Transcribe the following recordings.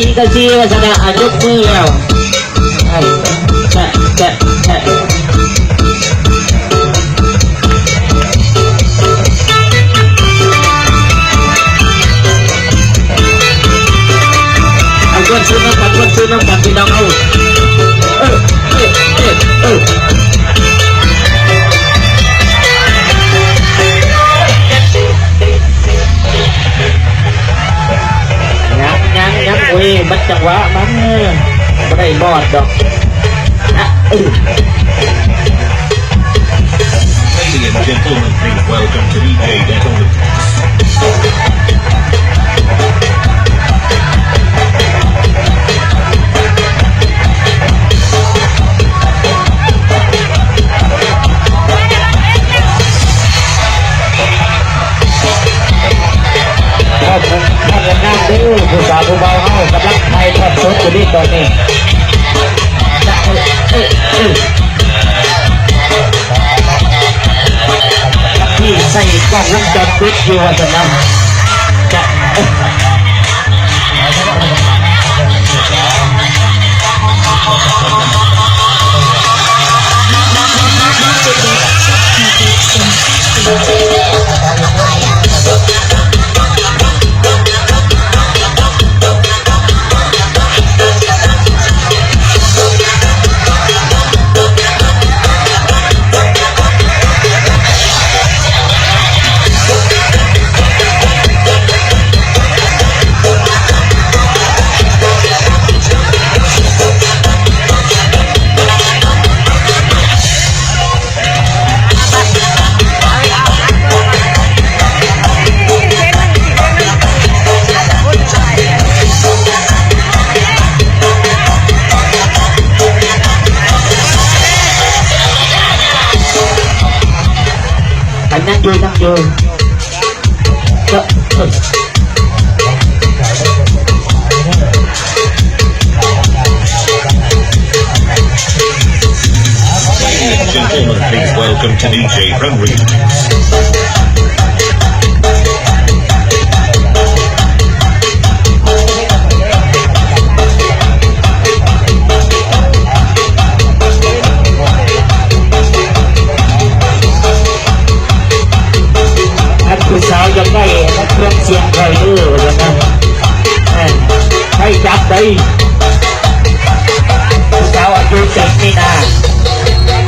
จีกะจีว่าจะได้อายุมือแล้วแฉะวันซื้อน้ำกันพี่น้องเอายังโอ้ยมันจังหวะมันไม่ได้บอดดอกLadies and gentlemen, please welcome to DJ Gentleman.ถ้าเงินน้ำดิ้วผู้สาวผู้เบาเอากำลังไทยทอดสดอยู่นี่ตอนนี้ที่ใส่กล้องวงจรปิดอยู่ว่าจะนำจะนั่งอยู่ก็ Ladies and gentlemen, please welcome to DJ Runway. ผู้สาวยังได้นักเครื่องเสียงคอยดื้อเลยนะให้จับได้ผู้สาวอายุ10นี่นะ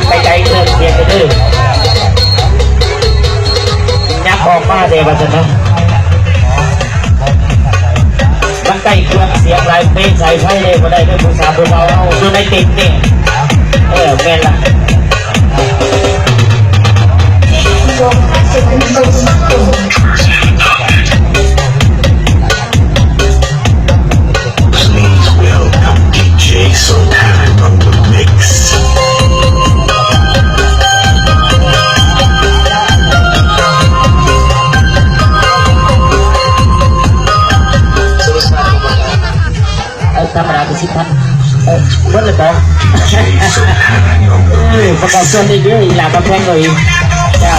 ไปใจเครื่องเสียงไปดื้อยักออกมาเดี๋ยวจะนะมันใกล้เครื่องเสียงลายเพลงใส่ไพ่เลยมาได้ด้วยผู้สาวผู้เบาเอาดูในติดนี่แม่ละPlease welcome DJ Sultan on the mix. ธรรมดาเป็น10,000เมื่อไรต่อประกอบส่วนได้เยอะอีหลากระแพงเลยเจ้า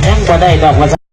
ยังบ่ได้ดอกมา